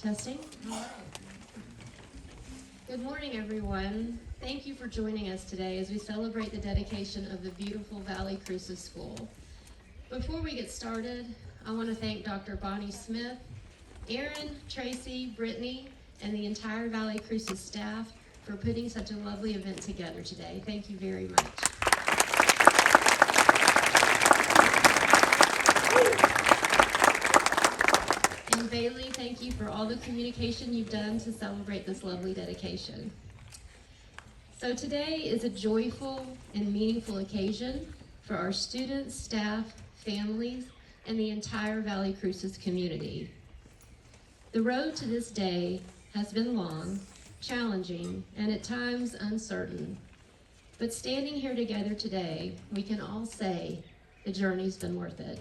Testing. Good morning, everyone. Thank you for joining us today as we celebrate the dedication of the beautiful Valle Crucis School. Before we get started, I want to thank Dr. Bonnie Smith, Aaron, Tracy, Brittany, and the entire Valle Crucis staff for putting such a lovely event together today. Thank you very much. And Bailey, thank you for all the communication you've done to celebrate this lovely dedication. So today is a joyful and meaningful occasion for our students, staff, families, and the entire Valle Crucis community. The road to this day has been long, challenging, and at times uncertain. But standing here together today, we can all say the journey's been worth it.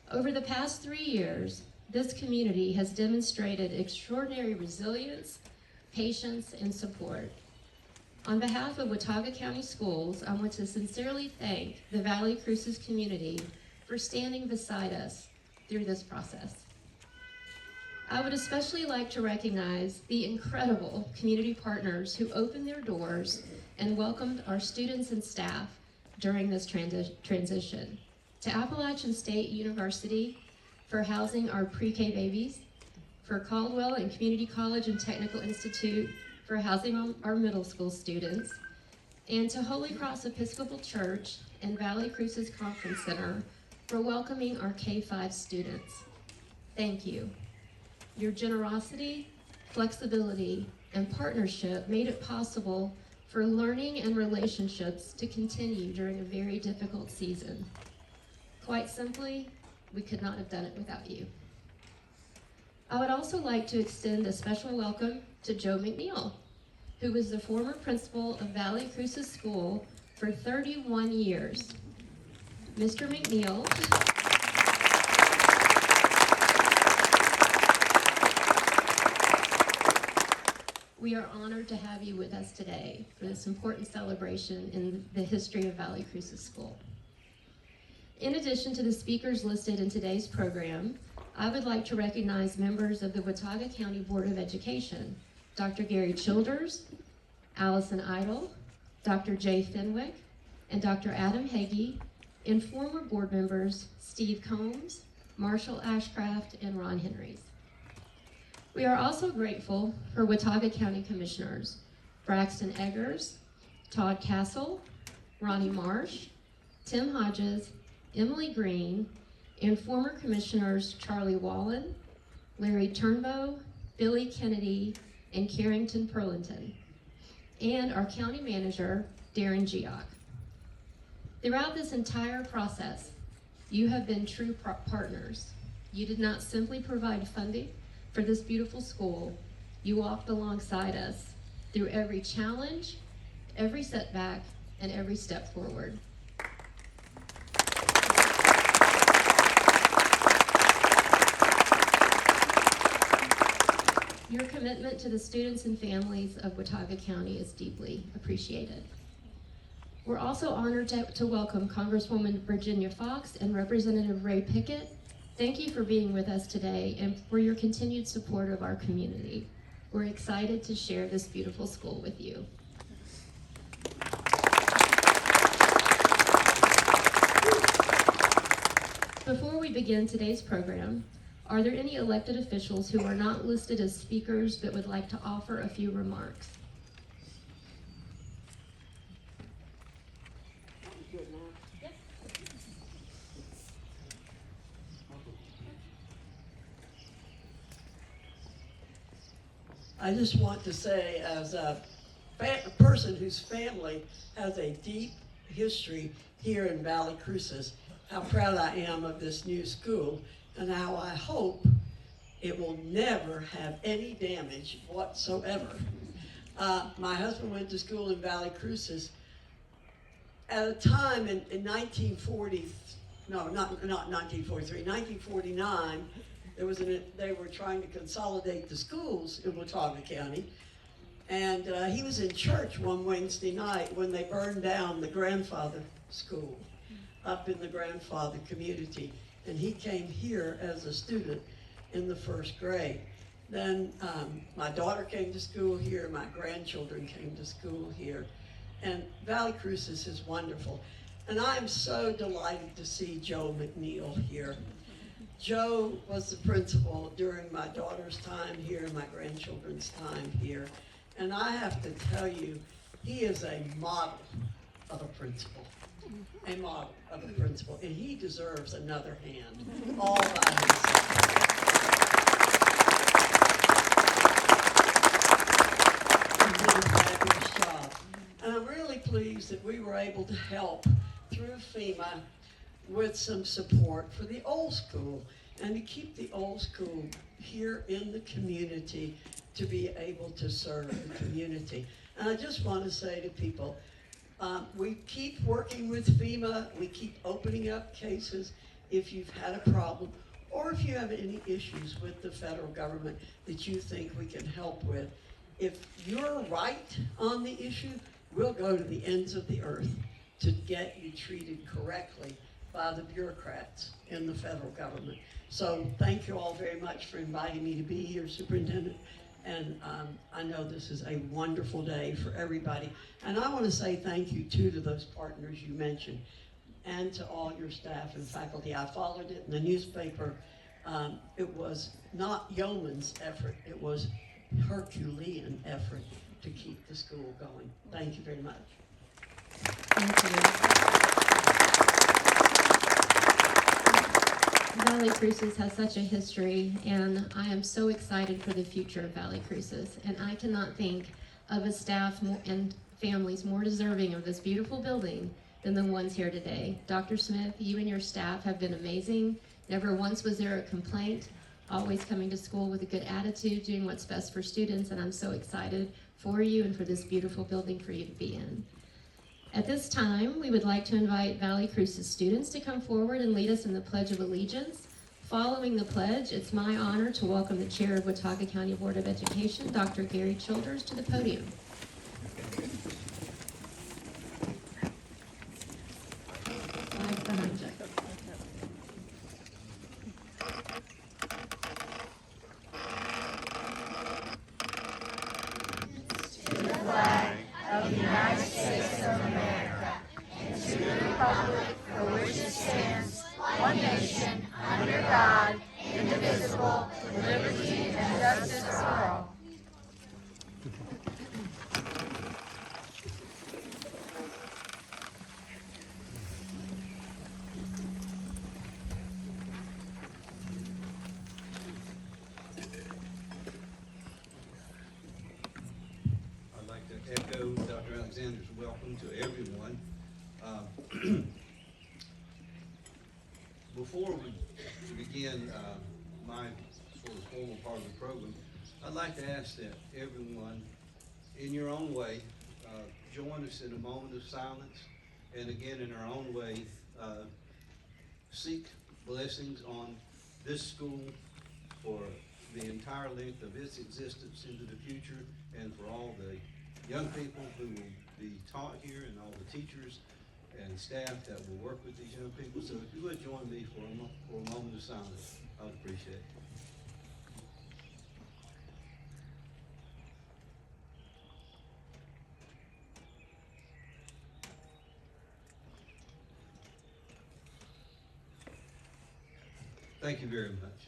Over the past 3 years, this community has demonstrated extraordinary resilience, patience, and support. On behalf of Watauga County Schools, I want to sincerely thank the Valle Crucis community for standing beside us through this process. I would especially like to recognize the incredible community partners who opened their doors and welcomed our students and staff during this transition. To Appalachian State University for housing our pre-K babies, for Caldwell and Community College and Technical Institute for housing our middle school students, and to Holy Cross Episcopal Church and Valle Crucis Conference Center for welcoming our K-5 students. Thank you. Your generosity, flexibility, and partnership made it possible for learning and relationships to continue during a very difficult season. Quite simply, we could not have done it without you. I would also like to extend a special welcome to Joe McNeil, who was the former principal of Valle Crucis School for 31 years. Mr. McNeil, we are honored to have you with us today for this important celebration in the history of Valle Crucis School. In addition to the speakers listed in today's program, I would like to recognize members of the Watauga County Board of Education, Dr. Gary Childers, Allison Idle, Dr. Jay Fenwick, and Dr. Adam Hagee, and former board members Steve Combs, Marshall Ashcraft, and Ron Henrys. We are also grateful for Watauga County Commissioners Braxton Eggers, Todd Castle, Ronnie Marsh, Tim Hodges, Emily Green, and former commissioners Charlie Wallen, Larry Turnbow, Billy Kennedy, and Carrington Perlinton, and our county manager, Darren Geoch. Throughout this entire process, you have been true partners. You did not simply provide funding for this beautiful school. You walked alongside us through every challenge, every setback, and every step forward. Your commitment to the students and families of Watauga County is deeply appreciated. We're also honored to welcome Congresswoman Virginia Fox and Representative Ray Pickett. Thank you for being with us today and for your continued support of our community. We're excited to share this beautiful school with you. Before we begin today's program, are there any elected officials who are not listed as speakers but would like to offer a few remarks? I just want to say, as a person whose family has a deep history here in Valle Crucis, how proud I am of this new school and how I hope it will never have any damage whatsoever. My husband went to school in Valle Crucis at a time in 1940, no, not 1943, 1949, they were trying to consolidate the schools in Watauga County. And he was in church one Wednesday night when they burned down the grandfather school up in the grandfather community. And he came here as a student in the first grade. Then my daughter came to school here, my grandchildren came to school here, and Valle Crucis is wonderful. And I'm so delighted to see Joe McNeil here. Joe was the principal during my daughter's time here and my grandchildren's time here. And I have to tell you, he is a model of a principal. A model of a principal. And he deserves another hand all by himself. He did a fabulous job. And I'm really pleased that we were able to help through FEMA with some support for the old school and to keep the old school here in the community to be able to serve the community. And I just want to say to people, we keep working with FEMA, we keep opening up cases if you've had a problem or if you have any issues with the federal government that you think we can help with. If you're right on the issue, we'll go to the ends of the earth to get you treated correctly by the bureaucrats in the federal government. So thank you all very much for inviting me to be here, Superintendent. And I know this is a wonderful day for everybody. And I want to say thank you too to those partners you mentioned and to all your staff and faculty. I followed it in the newspaper. It was not yeoman's effort, it was Herculean effort to keep the school going. Thank you very much. Thank you. Valle Crucis has such a history, and I am so excited for the future of Valle Crucis. And I cannot think of a staff and families more deserving of this beautiful building than the ones here today. Dr. Smith, you and your staff have been amazing. Never once was there a complaint, always coming to school with a good attitude, doing what's best for students, and I'm so excited for you and for this beautiful building for you to be in. At this time, we would like to invite Valle Crucis students to come forward and lead us in the Pledge of Allegiance. Following the pledge, it's my honor to welcome the Chair of Watauga County Board of Education, Dr. Gary Childers, to the podium. Flag behind you. Of the United States of America, and to the republic for which it stands, one nation, under God, indivisible, with liberty and justice for all. Echo Dr. Alexander's welcome to everyone. Before we begin my sort of formal part of the program, I'd like to ask that everyone, in your own way, join us in a moment of silence, and again, in our own way, seek blessings on this school for the entire length of its existence into the future, and for all the young people who will be taught here, and all the teachers and staff that will work with these young people. So if you would join me for a moment of silence, I would appreciate it. Thank you very much.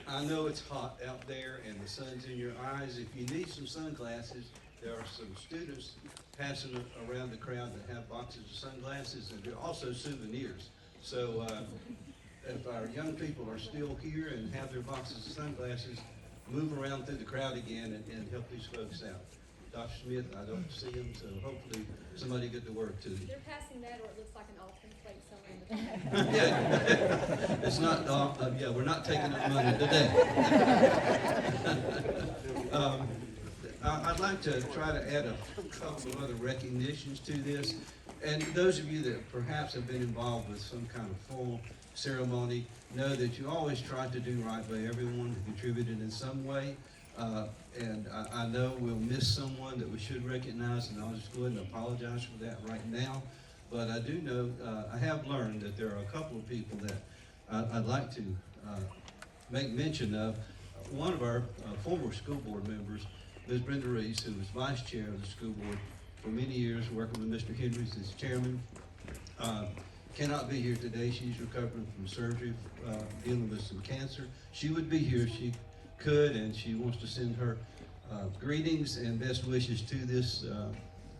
I know it's hot out there and the sun's in your eyes. If you need some sunglasses, there are some students passing around the crowd that have boxes of sunglasses, and there are also souvenirs. So if our young people are still here and have their boxes of sunglasses, move around through the crowd again and help these folks out. Dr. Smith, I don't see him, so hopefully somebody get the word to you. They're passing that, or it looks like an alternate plate somewhere in the back. Yeah, it's not, yeah, we're not taking up money today. I'd like to try to add a couple of other recognitions to this. And those of you that perhaps have been involved with some kind of formal ceremony know that you always try to do right by everyone who contributed in some way. And I know we'll miss someone that we should recognize, and I'll just go ahead and apologize for that right now. But I do know, I have learned that there are a couple of people that I'd like to make mention of one of our former school board members, Ms. Brenda Reese, who was vice chair of the school board for many years, working with Mr. Hendricks as chairman. Cannot be here today. She's recovering from surgery, dealing with some cancer. She would be here if she could, and she wants to send her greetings and best wishes to this,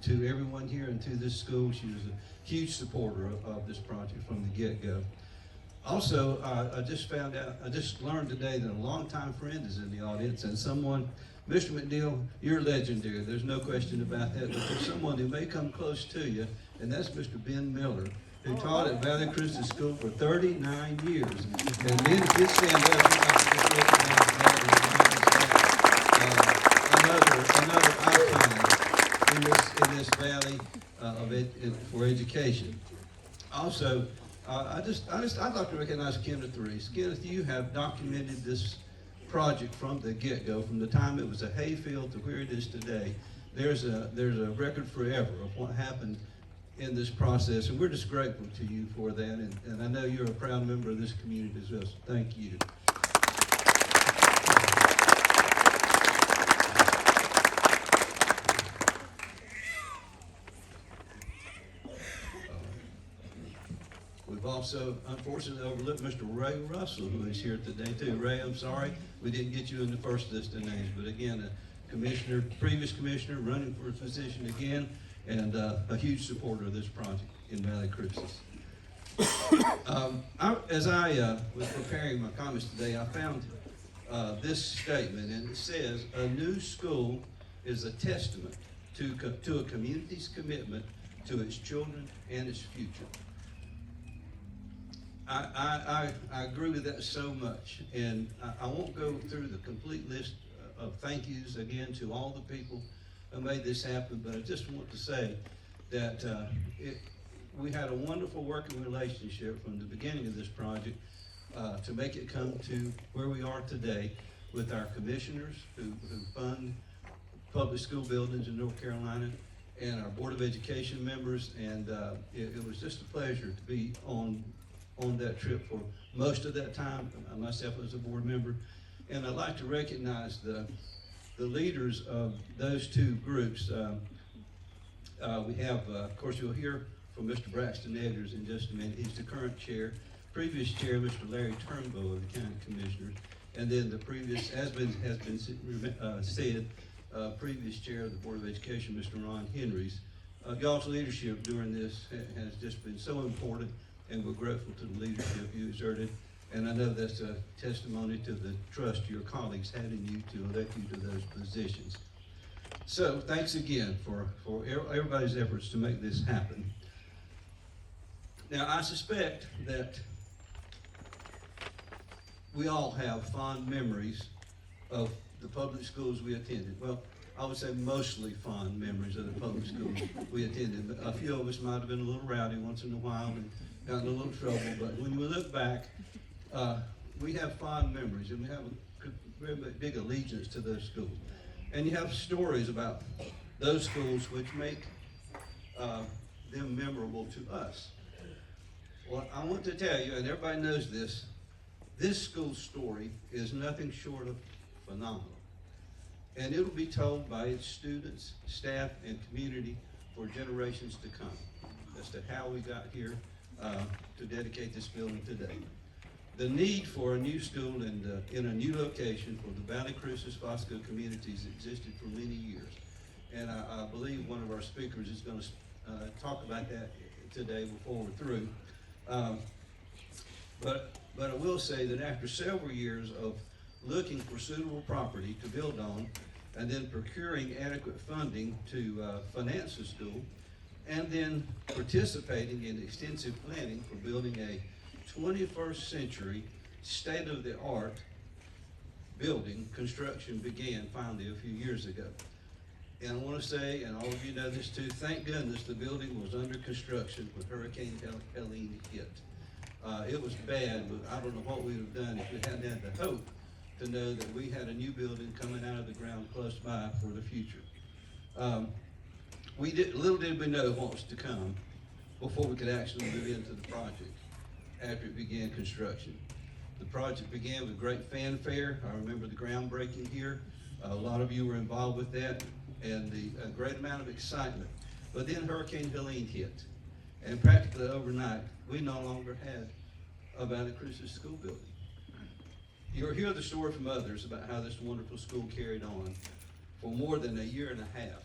to everyone here and to this school. She was a huge supporter of this project from the get-go. Also, I just learned today that a longtime friend is in the audience, and someone, Mr. McNeil, you're legendary. There's no question about that, but there's someone who may come close to you, and that's Mr. Ben Miller, who taught at Valle Crucis School for 39 years. And Ben, if you stand up, another icon in this valley for education. Also, I'd like to recognize Kenneth Reese. Kenneth, you have documented this project from the get-go, from the time it was a hayfield to where it is today. There's a record forever of what happened in this process, and we're just grateful to you for that, and I know you're a proud member of this community as well, so thank you. We've also unfortunately overlooked Mr. Ray Russell, who is here today too. Ray, I'm sorry we didn't get you in the first list of names, but again, a commissioner, previous commissioner, running for a position again, and a huge supporter of this project in Valle Crucis. As I was preparing my comments today, I found this statement, and it says, "A new school is a testament to a community's commitment to its children and its future." I agree with that so much, and I won't go through the complete list of thank yous again to all the people who made this happen, but I just want to say that we had a wonderful working relationship from the beginning of this project to make it come to where we are today with our commissioners who fund public school buildings in North Carolina, and our Board of Education members, and it was just a pleasure to be on that trip for most of that time, myself as a board member. And I'd like to recognize the leaders of those two groups. We have, of course, you'll hear from Mr. Braxton Edgers in just a minute. He's the current chair. Previous chair, Mr. Larry Turnbow of the County Commissioners. And then the previous, has been said, previous chair of the Board of Education, Mr. Ron Henrys. Y'all's leadership during this has just been so important, and we're grateful to the leadership you exerted. And I know that's a testimony to the trust your colleagues had in you to elect you to those positions. So thanks again for everybody's efforts to make this happen. Now, I suspect that we all have fond memories of the public schools we attended. Well, I would say mostly fond memories of the public schools we attended. But a few of us might have been a little rowdy once in a while and got in a little trouble. But when we look back, we have fond memories, and we have a very big allegiance to those schools. And you have stories about those schools which make them memorable to us. Well, I want to tell you, and everybody knows this school story is nothing short of phenomenal. And it'll be told by its students, staff, and community for generations to come as to how we got here to dedicate this building today. The need for a new school in a new location for the Valle Crucis Fosco communities existed for many years. And I believe one of our speakers is going to talk about that today before we're through. But I will say that after several years of looking for suitable property to build on, and then procuring adequate funding to finance the school, and then participating in extensive planning for building a 21st century state-of-the-art building, construction began finally a few years ago. And I want to say, and all of you know this too, thank goodness the building was under construction when Hurricane Helene hit. It was bad, but I don't know what we would have done if we hadn't had the hope to know that we had a new building coming out of the ground close by for the future. Little did we know what was to come before we could actually move into the project after it began construction. The project began with great fanfare. I remember the groundbreaking here. A lot of you were involved with that, and a great amount of excitement. But then Hurricane Helene hit, and practically overnight, we no longer had a Valle Crucis school building. You'll hear the story from others about how this wonderful school carried on for more than a year and a half.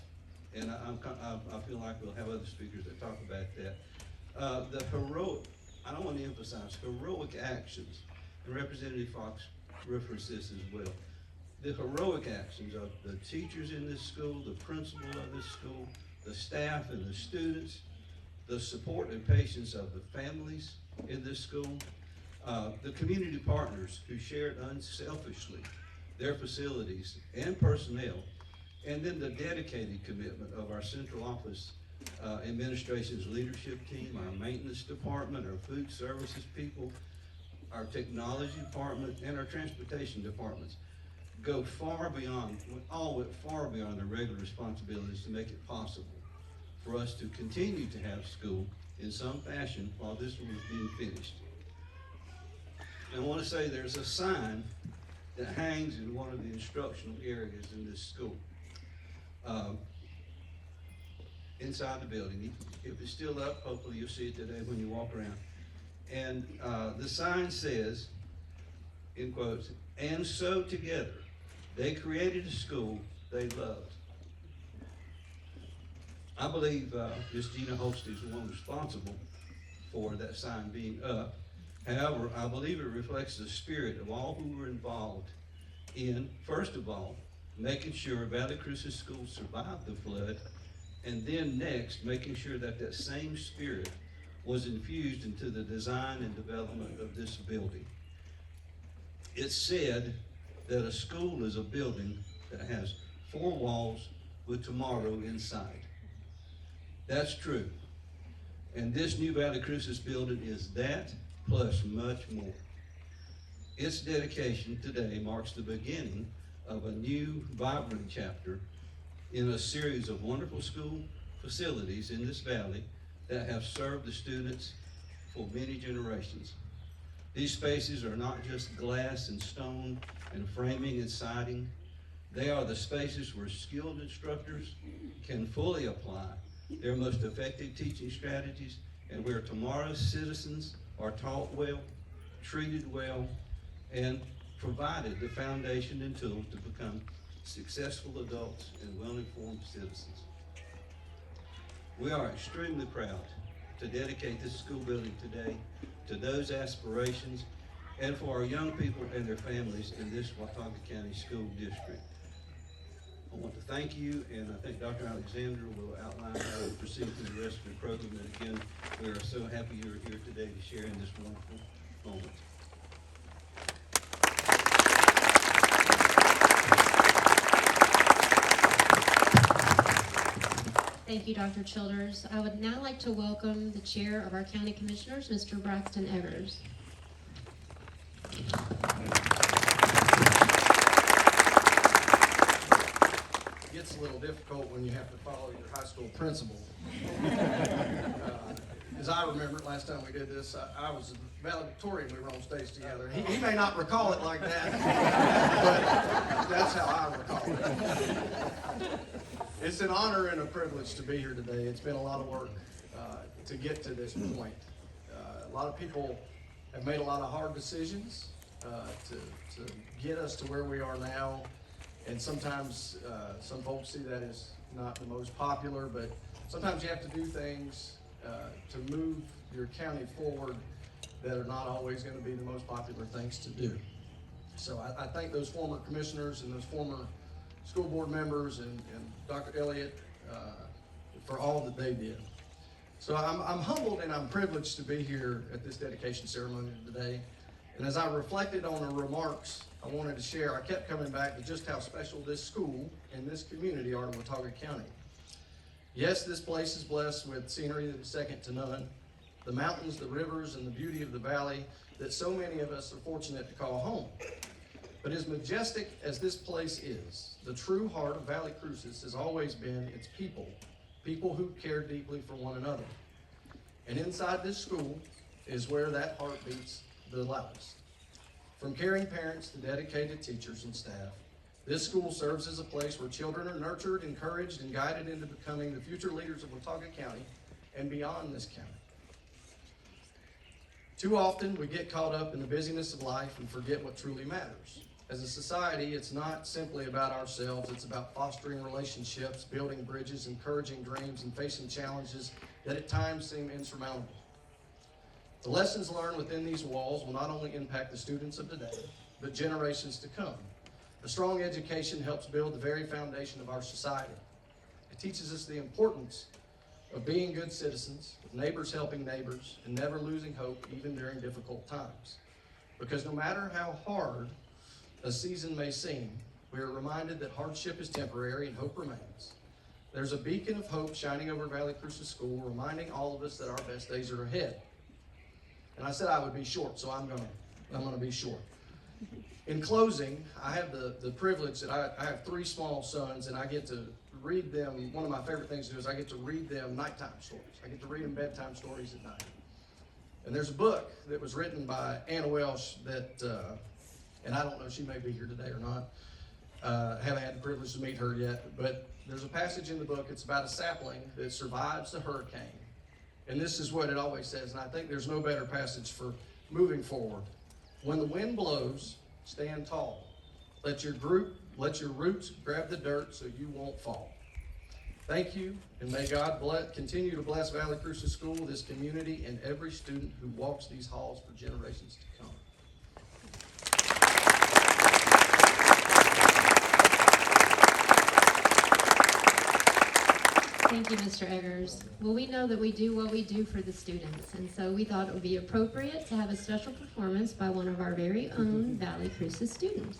And I feel like we'll have other speakers that talk about that. The heroic, I don't want to emphasize, heroic actions, and Representative Fox referenced this as well. The heroic actions of the teachers in this school, the principal of this school, the staff and the students, the support and patience of the families in this school, the community partners who shared unselfishly their facilities and personnel, and then the dedicated commitment of our central office administration's leadership team, our maintenance department, our food services people, our technology department, and our transportation departments go far beyond, all went far beyond their regular responsibilities to make it possible for us to continue to have school in some fashion while this one was being finished. I want to say there's a sign that hangs in one of the instructional areas in this school. Inside the building. If it's still up, hopefully you'll see it today when you walk around. And the sign says, in quotes, "And so together they created a school they loved." I believe Ms. Gina Holstein is the one responsible for that sign being up. However, I believe it reflects the spirit of all who were involved in, first of all, making sure Valle Crucis School survived the flood, and then next, making sure that that same spirit was infused into the design and development of this building. It's said that a school is a building that has 4 walls with tomorrow inside. That's true. And this new Valle Crucis building is that plus much more. Its dedication today marks the beginning of a new, vibrant chapter in a series of wonderful school facilities in this valley that have served the students for many generations. These spaces are not just glass and stone and framing and siding. They are the spaces where skilled instructors can fully apply their most effective teaching strategies, and where tomorrow's citizens are taught well, treated well, and provided the foundation and tools to become successful adults and well-informed citizens. We are extremely proud to dedicate this school building today to those aspirations and for our young people and their families in this Watauga County School District. I want to thank you, and I think Dr. Alexander will outline how we proceed through the rest of the program. And again, we are so happy you're here today to share in this wonderful moment. Thank you, Dr. Childers. I would now like to welcome the Chair of our County Commissioners, Mr. Braxton Eggers. It gets a little difficult when you have to follow your high school principal. As I remember, last time we did this, I was valedictorian. We were on stage together. He may not recall it like that, but that's how I recall it. It's an honor and a privilege to be here today. It's been a lot of work to get to this point. A lot of people have made a lot of hard decisions to get us to where we are now. And sometimes some folks see that as not the most popular, but sometimes you have to do things to move your county forward that are not always going to be the most popular things to do. So I thank those former commissioners and those former school board members and Dr. Elliott for all that they did. So I'm humbled and I'm privileged to be here at this dedication ceremony today. And as I reflected on the remarks I wanted to share, I kept coming back to just how special this school and this community are to Watauga County. Yes, this place is blessed with scenery that is second to none, the mountains, the rivers, and the beauty of the valley that so many of us are fortunate to call home. But as majestic as this place is, the true heart of Valle Crucis has always been its people, people who care deeply for one another. And inside this school is where that heart beats the loudest. From caring parents to dedicated teachers and staff, this school serves as a place where children are nurtured, encouraged, and guided into becoming the future leaders of Watauga County and beyond this county. Too often, we get caught up in the busyness of life and forget what truly matters. As a society, it's not simply about ourselves, it's about fostering relationships, building bridges, encouraging dreams, and facing challenges that at times seem insurmountable. The lessons learned within these walls will not only impact the students of today, but generations to come. A strong education helps build the very foundation of our society. It teaches us the importance of being good citizens, of neighbors helping neighbors, and never losing hope even during difficult times. Because no matter how hard a season may seem, we are reminded that hardship is temporary and hope remains. There's a beacon of hope shining over Valle Crucis School, reminding all of us that our best days are ahead. And I said I would be short, so I'm gonna be short. In closing, I have the privilege that I have 3 small sons, and I get to read them. One of my favorite things to do is I get to read them nighttime stories. I get to read them bedtime stories at night. And there's a book that was written by Anna Welsh that, and I don't know if she may be here today or not. Haven't had the privilege to meet her yet, but there's a passage in the book. It's about a sapling that survives the hurricane. And this is what it always says, and I think there's no better passage for moving forward. When the wind blows, stand tall. Let your roots grab the dirt so you won't fall. Thank you, and may God continue to bless Valle Crucis School, this community, and every student who walks these halls for generations to come. Thank you, Mr. Eggers. Well, we know that we do what we do for the students, and so we thought it would be appropriate to have a special performance by one of our very own Valle Crucis students.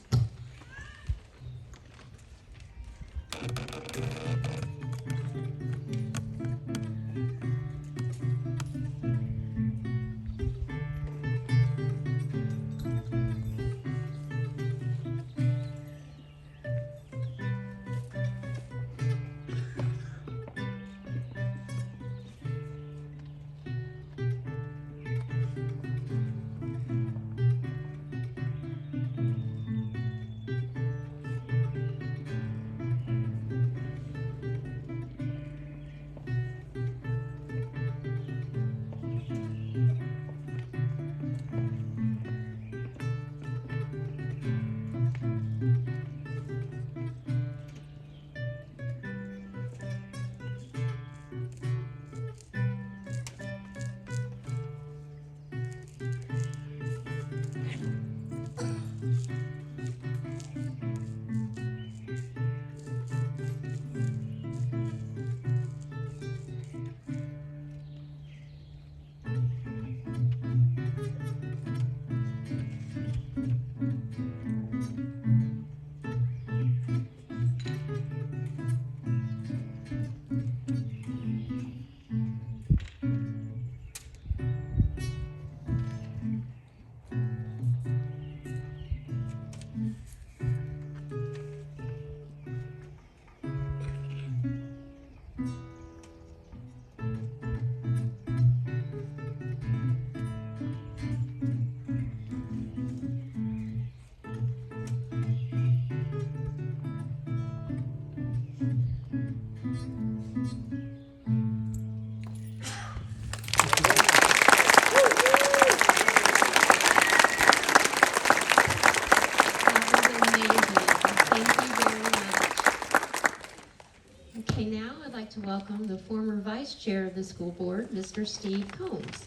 To welcome the former Vice Chair of the School Board, Mr. Steve Combs.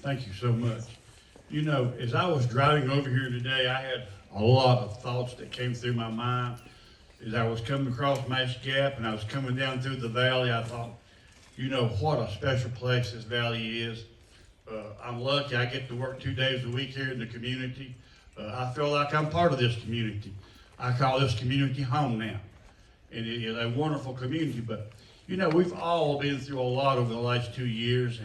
Thank you so much. You know, as I was driving over here today, I had a lot of thoughts that came through my mind. As I was coming across Mass Gap and I was coming down through the valley, I thought, you know, what a special place this valley is. I'm lucky I get to work 2 days a week here in the community. I feel like I'm part of this community. I call this community home now. And it is a wonderful community, but you know, we've all been through a lot over the last 2 years,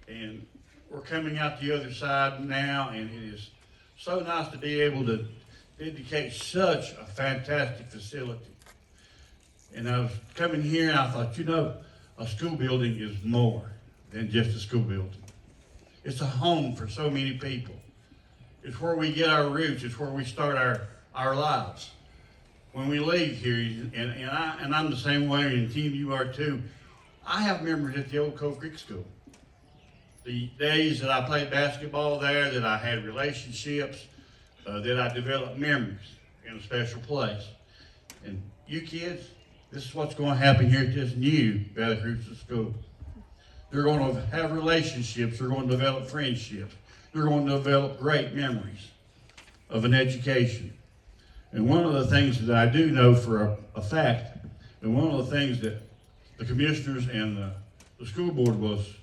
and we're coming out the other side now, and it is so nice to be able to dedicate such a fantastic facility. And I was coming here and I thought, you know, a school building is more than just a school building. It's a home for so many people. It's where we get our roots. It's where we start our lives. When we leave here, and I'm the same way, and Tim, you are too. I have memories at the old Cove Creek School. The days that I played basketball there, that I had relationships, that I developed memories in a special place. And you kids, this is what's going to happen here at this new Valle Crucis School. They're going to have relationships. They're going to develop friendships. They're going to develop great memories of an education. And one of the things that I do know for a fact, and one of the things that the commissioners and the school board was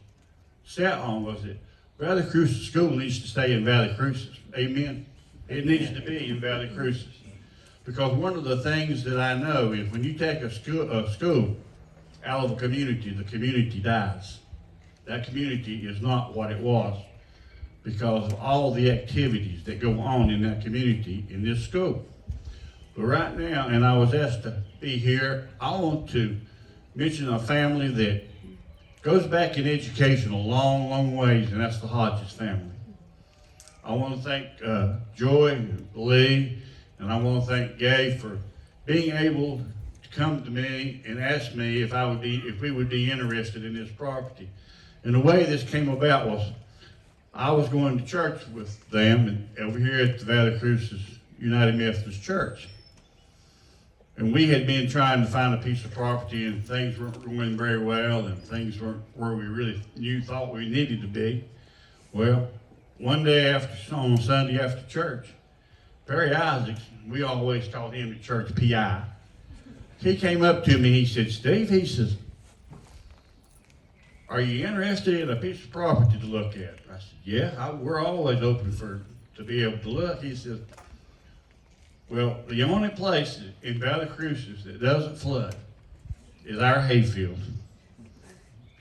set on was that Valle Crucis School needs to stay in Valle Crucis. Amen. It needs to be in Valle Crucis. Because one of the things that I know is when you take a school out of a community, the community dies. That community is not what it was because of all the activities that go on in that community in this school. But right now, and I was asked to be here, I want to mention a family that goes back in education a long, long ways, and that's the Hodges family. I want to thank Joy and Lee, and I want to thank Gay for being able to come to me and ask me if we would be interested in this property. And the way this came about was I was going to church with them and over here at the Valle Crucis United Methodist Church. And we had been trying to find a piece of property and things weren't going very well and things weren't where we really thought we needed to be. Well, one day on Sunday after church, Perry Isaacs, we always called him at church P.I. He came up to me, he said, Steve, he says, are you interested in a piece of property to look at? I said, yeah, we're always open to be able to look. He said, well, the only place in Valle Crucis that doesn't flood is our hayfield.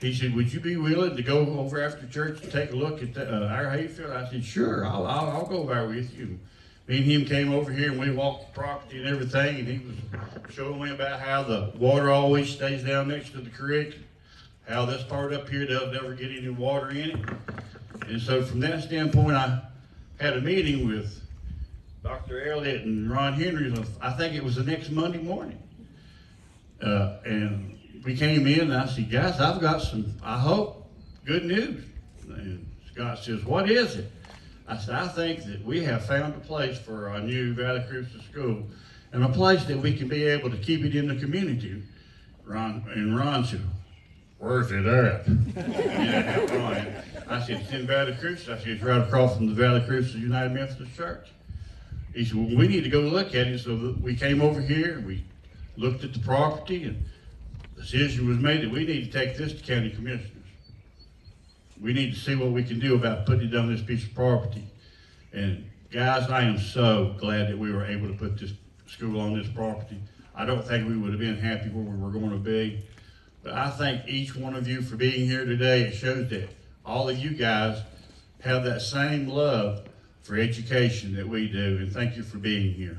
He said, would you be willing to go over after church and take a look at our hayfield? I said, sure, I'll go there with you. Me and him came over here and we walked the property and everything, and he was showing me about how the water always stays down next to the creek, how this part up here doesn't ever get any water in it. And so from that standpoint, I had a meeting with Dr. Elliott and Ron Henry, I think it was the next Monday morning. And we came in and I said, guys, I've got some, I hope, good news. And Scott says, what is it? I said, I think that we have found a place for our new Valle Crucis School and a place that we can be able to keep it in the community. Ron said, where's it at? Yeah, Ron. I said, it's in Valle Crucis. I said, it's right across from the Valle Crucis United Methodist Church. He said, well, we need to go look at it. So we came over here, we looked at the property, and the decision was made that we need to take this to county commissioners. We need to see what we can do about putting it on this piece of property. And guys, I am so glad that we were able to put this school on this property. I don't think we would have been happy where we were going to be. But I thank each one of you for being here today. It shows that all of you guys have that same love for education that we do, and thank you for being here.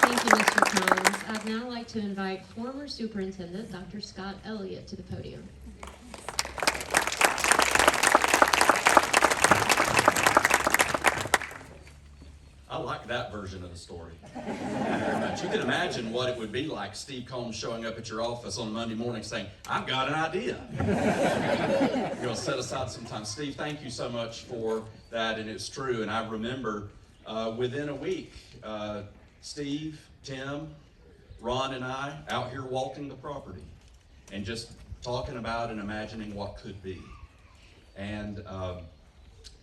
Thank you, Mr. Collins. I'd now like to invite former Superintendent Dr. Scott Elliott to the podium. I like that version of the story very much. You can imagine what it would be like Steve Combs showing up at your office on Monday morning saying, I've got an idea. You're going to set aside some time. Steve, thank you so much for that, and it's true. And I remember within a week, Steve, Tim, Ron, and I out here walking the property and just talking about and imagining what could be. And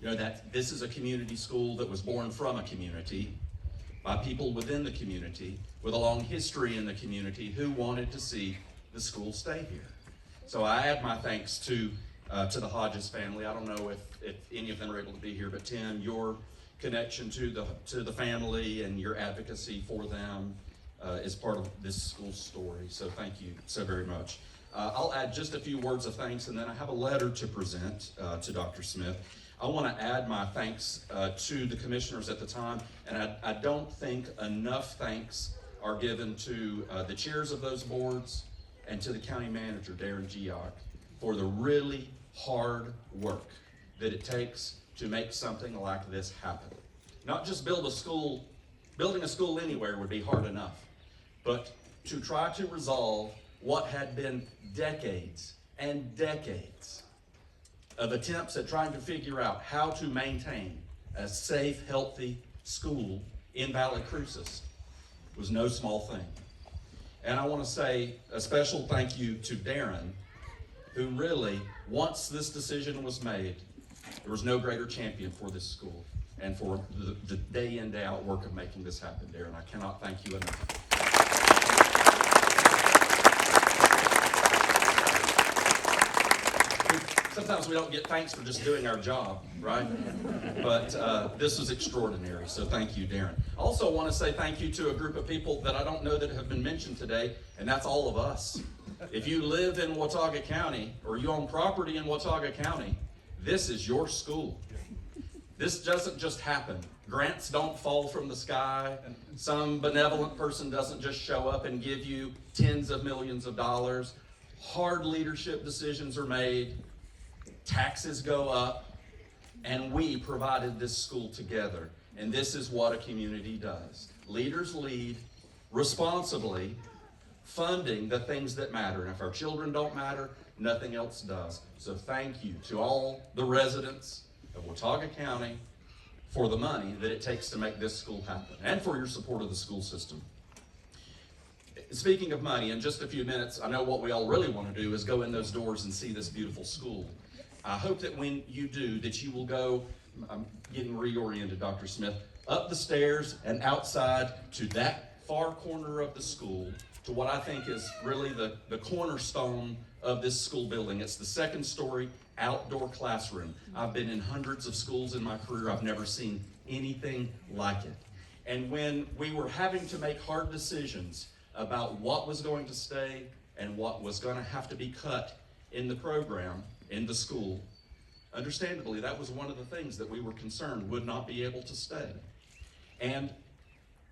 you know, that this is a community school that was born from a community, by people within the community, with a long history in the community who wanted to see the school stay here. So I add my thanks to the Hodges family. I don't know if any of them are able to be here, but Tim, your connection to the family and your advocacy for them is part of this school's story. So thank you so very much. I'll add just a few words of thanks, and then I have a letter to present to Dr. Smith. I want to add my thanks to the commissioners at the time, and I don't think enough thanks are given to the chairs of those boards and to the county manager, Darren Geock, for the really hard work that it takes to make something like this happen. Not just build a school, building a school anywhere would be hard enough, but to try to resolve what had been decades and decades of attempts at trying to figure out how to maintain a safe, healthy school in Valle Crucis was no small thing. And I want to say a special thank you to Darren, who really, once this decision was made, there was no greater champion for this school and for the day in, day out work of making this happen, Darren. I cannot thank you enough. Sometimes we don't get thanks for just doing our job, right? But this was extraordinary, so thank you, Darren. I also want to say thank you to a group of people that I don't know that have been mentioned today, and that's all of us. If you live in Watauga County, or you own property in Watauga County, this is your school. This doesn't just happen. Grants don't fall from the sky. Some benevolent person doesn't just show up and give you tens of millions of dollars. Hard leadership decisions are made. Taxes go up, and we provided this school together. And this is what a community does. Leaders lead responsibly, funding the things that matter. And if our children don't matter, nothing else does. So thank you to all the residents of Watauga County for the money that it takes to make this school happen, and for your support of the school system. Speaking of money, in just a few minutes, I know what we all really want to do is go in those doors and see this beautiful school. I hope that when you do, that you will go, I'm getting reoriented, Dr. Smith, up the stairs and outside to that far corner of the school, to what I think is really the cornerstone of this school building. It's the second story outdoor classroom. I've been in hundreds of schools in my career. I've never seen anything like it. And when we were having to make hard decisions about what was going to stay and what was going to have to be cut in the program, in the school, understandably, that was one of the things that we were concerned would not be able to stay. And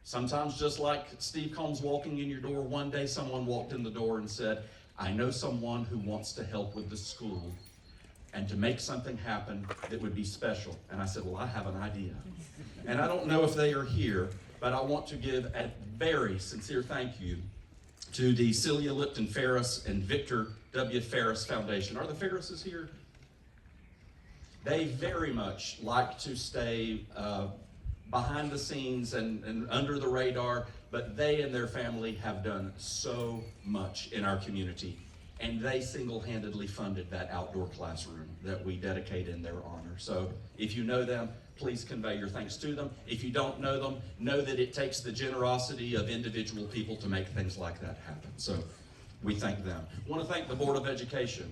sometimes, just like Steve Combs walking in your door, one day someone walked in the door and said, I know someone who wants to help with this school and to make something happen that would be special. And I said, well, I have an idea. And I don't know if they are here, but I want to give a very sincere thank you to the Celia Lipton Ferris and Victor W. Ferris Foundation. Are the Ferrises here? They very much like to stay behind the scenes and under the radar, but they and their family have done so much in our community, and they single-handedly funded that outdoor classroom that we dedicate in their honor. So if you know them, please convey your thanks to them. If you don't know them, know that it takes the generosity of individual people to make things like that happen. So we thank them. I want to thank the Board of Education,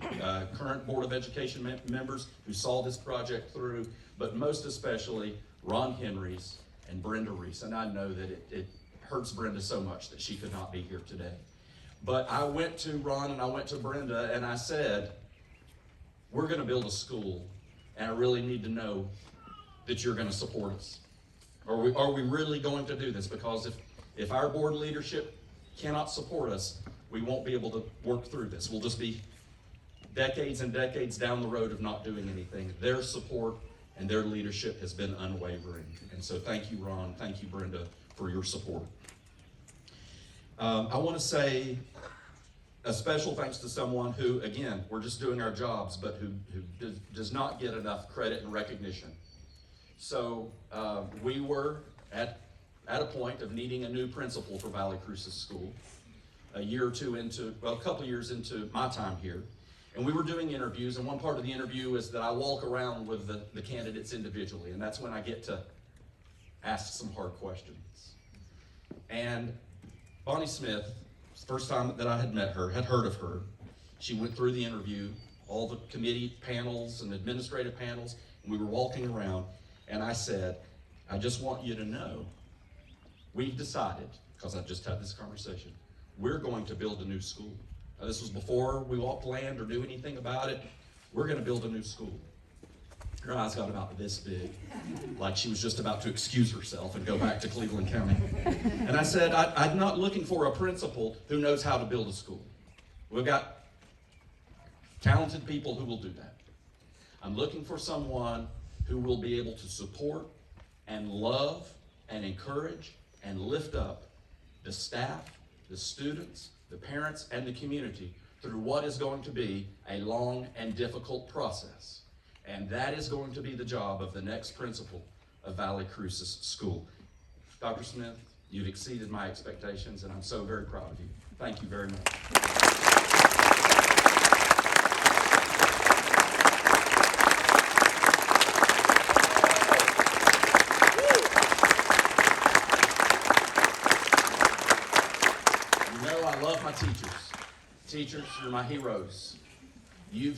current Board of Education members who saw this project through, but most especially Ron Henrys and Brenda Reese. And I know that it hurts Brenda so much that she could not be here today. But I went to Ron and I went to Brenda and I said, we're going to build a school, and I really need to know that you're going to support us. Are we really going to do this? Because if our board leadership cannot support us, we won't be able to work through this. We'll just be decades and decades down the road of not doing anything. Their support and their leadership has been unwavering. And so thank you, Ron. Thank you, Brenda, for your support. I want to say a special thanks to someone who, again, we're just doing our jobs, but who does not get enough credit and recognition. So we were at a point of needing a new principal for Valle Crucis School, a couple years into my time here. And we were doing interviews, and one part of the interview is that I walk around with the candidates individually, and that's when I get to ask some hard questions. And Bonnie Smith, first time that I had met her, had heard of her. She went through the interview, all the committee panels and administrative panels, and we were walking around, and I said, I just want you to know, we've decided, because I just had this conversation, we're going to build a new school. Now, this was before we walked land or knew anything about it. We're going to build a new school. Her eyes got about this big, like she was just about to excuse herself and go back to Cleveland County. And I said, I'm not looking for a principal who knows how to build a school. We've got talented people who will do that. I'm looking for someone who will be able to support and love and encourage and lift up the staff, the students, the parents, and the community through what is going to be a long and difficult process. And that is going to be the job of the next principal of Valle Crucis School. Dr. Smith, you've exceeded my expectations, and I'm so very proud of you. Thank you very much. I love my teachers. Teachers, you're my heroes. You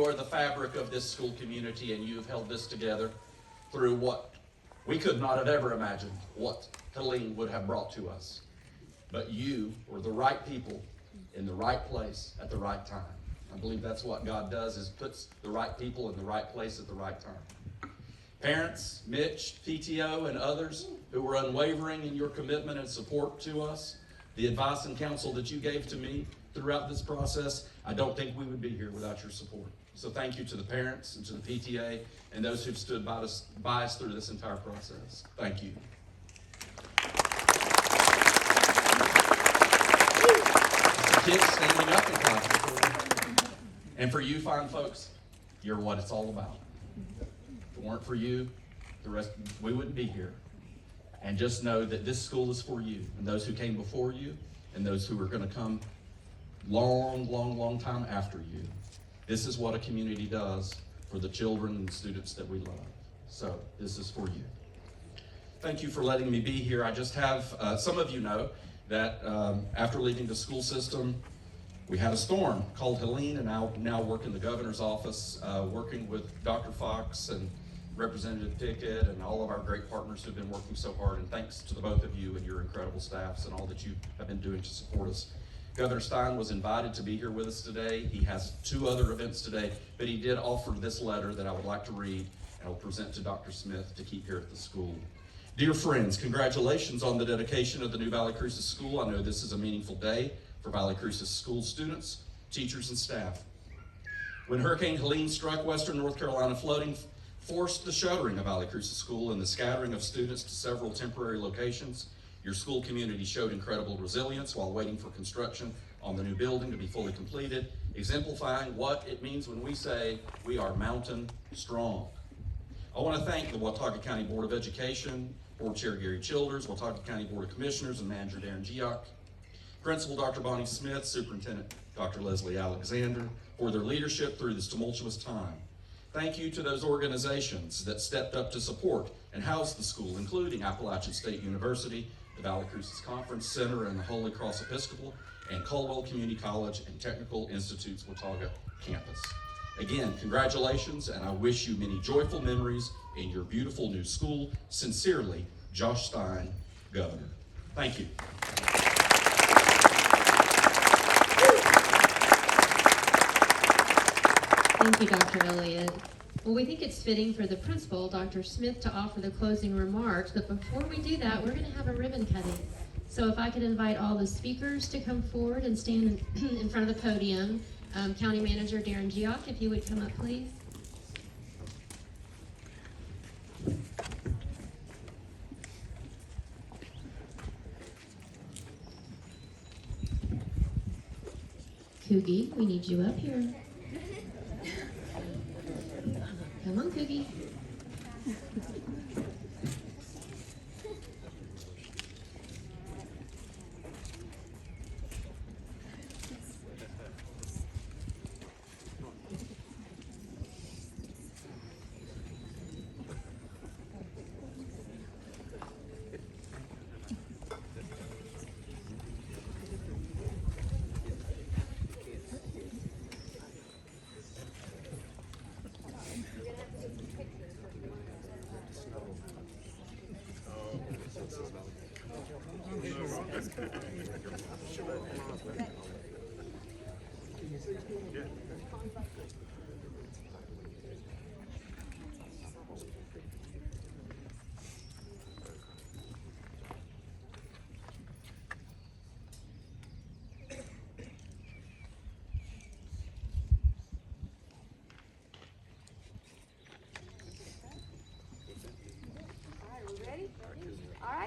are the fabric of this school community, and you've held this together through what we could not have ever imagined what Helene would have brought to us. But you were the right people in the right place at the right time. I believe that's what God does, is puts the right people in the right place at the right time. Parents, Mitch, PTO, and others who were unwavering in your commitment and support to us, the advice and counsel that you gave to me throughout this process, I don't think we would be here without your support. So thank you to the parents and to the PTA and those who've stood by us through this entire process. Thank you. Kids standing up in class. And for you fine folks, you're what it's all about. If it weren't for you, we wouldn't be here. And just know that this school is for you, and those who came before you, and those who are going to come long time after you. This is what a community does for the children and students that we love. So this is for you. Thank you for letting me be here. I just have, some of you know that after leaving the school system, we had a storm called Helene, and I now work in the governor's office, working with Dr. Fox and Representative Pickett and all of our great partners who've been working so hard, and thanks to the both of you and your incredible staffs and all that you have been doing to support us. Governor Stein was invited to be here with us today. He has 2 other events today, but he did offer this letter that I would like to read and I'll present to Dr. Smith to keep here at the school. Dear friends, congratulations on the dedication of the new Valle Crucis School. I know this is a meaningful day for Valle Crucis School students, teachers, and staff. When Hurricane Helene struck western North Carolina, flooding forced the shuttering of Valle Crucis School and the scattering of students to several temporary locations. Your school community showed incredible resilience while waiting for construction on the new building to be fully completed, exemplifying what it means when we say we are mountain strong. I want to thank the Watauga County Board of Education, Board Chair Gary Childers, Watauga County Board of Commissioners, and Manager Darren Geock, Principal Dr. Bonnie Smith, Superintendent Dr. Leslie Alexander, for their leadership through this tumultuous time. Thank you to those organizations that stepped up to support and house the school, including Appalachian State University, the Valle Crucis Conference Center, and the Holy Cross Episcopal, and Caldwell Community College and Technical Institute's Watauga campus. Again, congratulations, and I wish you many joyful memories in your beautiful new school. Sincerely, Josh Stein, Governor. Thank you. Thank you, Dr. Elliott. Well, we think it's fitting for the principal, Dr. Smith, to offer the closing remarks, but before we do that, we're going to have a ribbon cutting. So if I could invite all the speakers to come forward and stand in front of the podium. County Manager Darren Geock, if you would come up, please. Coogie, we need you up here. Come on, Coogie.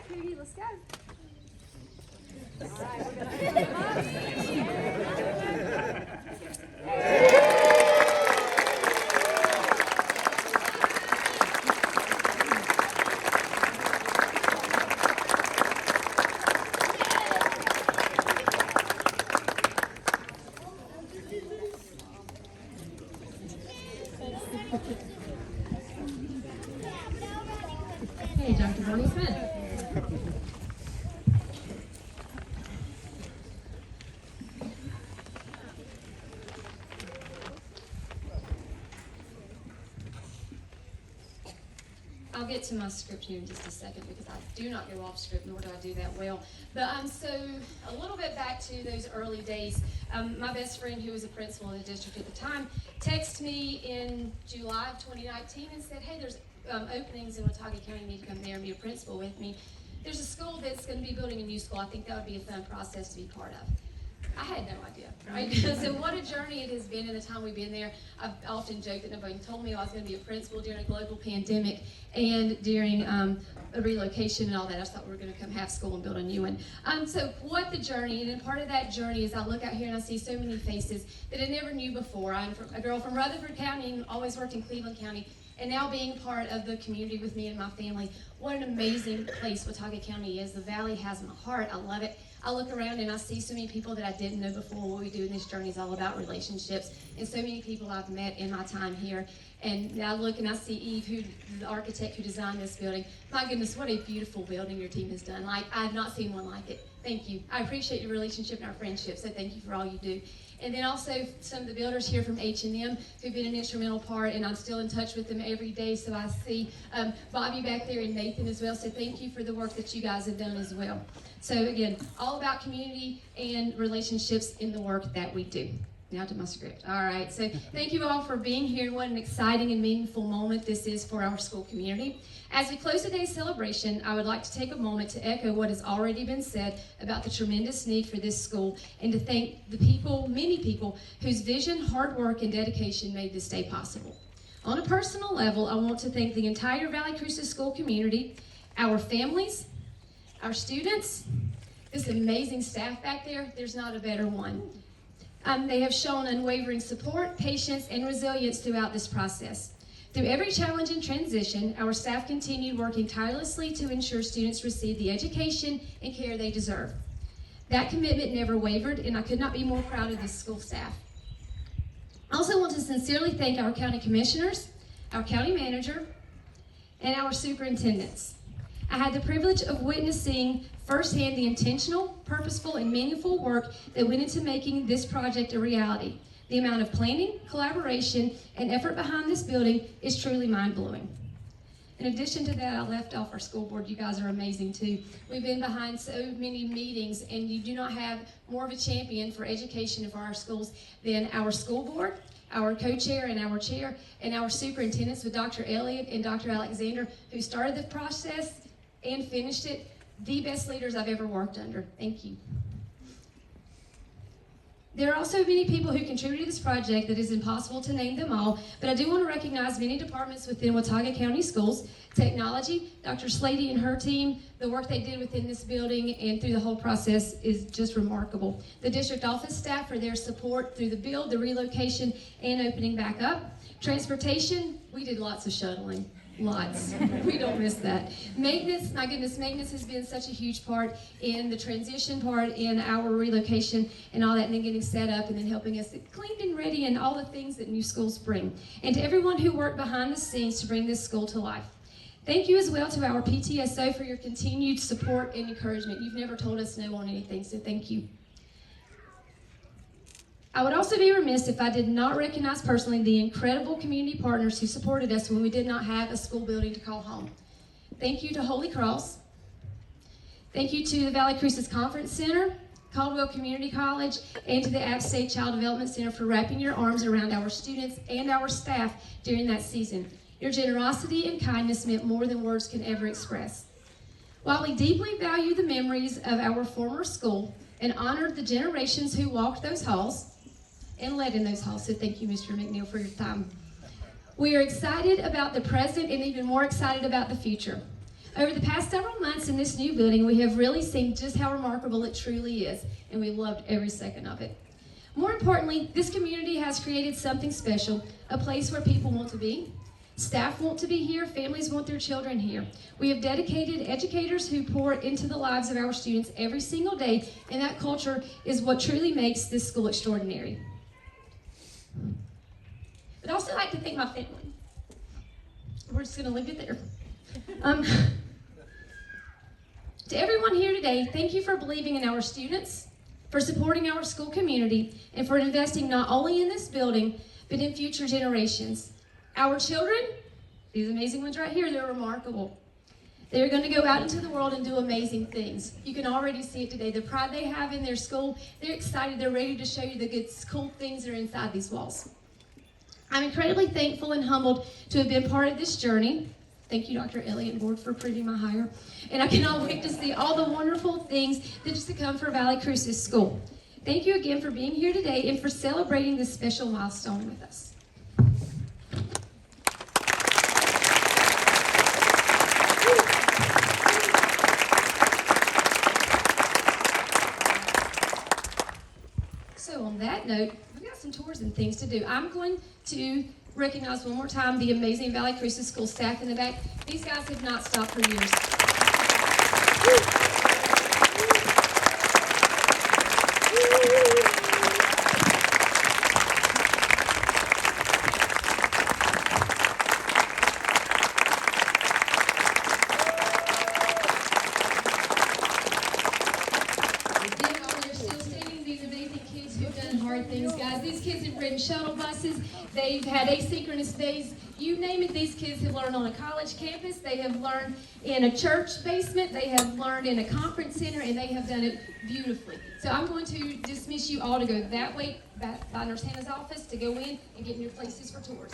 Cootie, let's go. All right, we're gonna put them up. Hey, Dr. Bonnie Smith. I'll get to my script here in just a second because I do not go off script, nor do I do that well. But so a little bit back to those early days. My best friend, who was a principal in the district at the time, texted me in July of 2019 and said, "Hey, there's openings in Watauga County. You need to come there and be a principal with me. There's a school that's going to be building a new school. I think that would be a fun process to be part of." I had no idea, right? So what a journey it has been in the time we've been there. I've often joked that nobody told me I was going to be a principal during a global pandemic and during a relocation and all that. I just thought we were going to come half school and build a new one. So what the journey, and then part of that journey is I look out here and I see so many faces that I never knew before. I'm a girl from Rutherford County and always worked in Cleveland County. And now being part of the community with me and my family, what an amazing place Watauga County is. The Valley has my heart. I love it. I look around and I see so many people that I didn't know before. What we do in this journey is all about relationships. And so many people I've met in my time here. And I look and I see Eve, who the architect who designed this building. My goodness, what a beautiful building your team has done. Like, I have not seen one like it. Thank you. I appreciate your relationship and our friendship, so thank you for all you do. And then also some of the builders here from H&M who've been an instrumental part, and I'm still in touch with them every day. So I see Bobby back there and Nathan as well. So thank you for the work that you guys have done as well. So again, all about community and relationships in the work that we do. Now to my script. All right, so thank you all for being here. What an exciting and meaningful moment this is for our school community. As we close today's celebration, I would like to take a moment to echo what has already been said about the tremendous need for this school, and to thank the people, many people, whose vision, hard work, and dedication made this day possible. On a personal level, I want to thank the entire Valle Crucis School community, our families, our students, this amazing staff back there. There's not a better one. They have shown unwavering support, patience, and resilience throughout this process. Through every challenge and transition, our staff continued working tirelessly to ensure students receive the education and care they deserve. That commitment never wavered, and I could not be more proud of this school staff. I also want to sincerely thank our county commissioners, our county manager, and our superintendents. I had the privilege of witnessing firsthand the intentional, purposeful, and meaningful work that went into making this project a reality. The amount of planning, collaboration, and effort behind this building is truly mind-blowing. In addition to that, I left off our school board. You guys are amazing too. We've been behind so many meetings, and you do not have more of a champion for education and for our schools than our school board, our co-chair and our chair, and our superintendents with Dr. Elliott and Dr. Alexander, who started the process and finished it. The best leaders I've ever worked under. Thank you. There are also many people who contributed to this project that is impossible to name them all, but I do want to recognize many departments within Watauga County Schools. Technology, Dr. Slady and her team, the work they did within this building and through the whole process is just remarkable. The district office staff for their support through the build, the relocation, and opening back up. Transportation, we did lots of shuttling. Lots. We don't miss that. Maintenance, my goodness, maintenance has been such a huge part in the transition part, in our relocation and all that, and then getting set up and then helping us get cleaned and ready and all the things that new schools bring. And to everyone who worked behind the scenes to bring this school to life. Thank you as well to our PTSO for your continued support and encouragement. You've never told us no on anything, so thank you. I would also be remiss if I did not recognize personally the incredible community partners who supported us when we did not have a school building to call home. Thank you to Holy Cross. Thank you to the Valle Crucis Conference Center, Caldwell Community College, and to the App State Child Development Center for wrapping your arms around our students and our staff during that season. Your generosity and kindness meant more than words can ever express. While we deeply value the memories of our former school and honor the generations who walked those halls, and led in those halls, so thank you, Mr. McNeil, for your time. We are excited about the present and even more excited about the future. Over the past several months in this new building, we have really seen just how remarkable it truly is, and we loved every second of it. More importantly, this community has created something special, a place where people want to be. Staff want to be here, families want their children here. We have dedicated educators who pour into the lives of our students every single day, and that culture is what truly makes this school extraordinary. But I also like to thank my family. We're just gonna leave it there. To everyone here today, thank you for believing in our students, for supporting our school community, and for investing not only in this building, but in future generations. Our children, these amazing ones right here, they're remarkable. They're going to go out into the world and do amazing things. You can already see it today. The pride they have in their school, they're excited, they're ready to show you the good, cool things that are inside these walls. I'm incredibly thankful and humbled to have been part of this journey. Thank you, Dr. Elliott and board, for approving my hire. And I cannot wait to see all the wonderful things that is to come for Valle Crucis School. Thank you again for being here today and for celebrating this special milestone with us. So on that note, we've got some tours and things to do. I'm going to recognize one more time the amazing Valle Crucis School staff in the back. These guys have not stopped for years. Things, guys. These kids have ridden shuttle buses. They've had asynchronous days. You name it, these kids have learned on a college campus. They have learned in a church basement. They have learned in a conference center, and they have done it beautifully. So I'm going to dismiss you all to go that way, back by Nurse Hannah's office, to go in and get in your places for tours.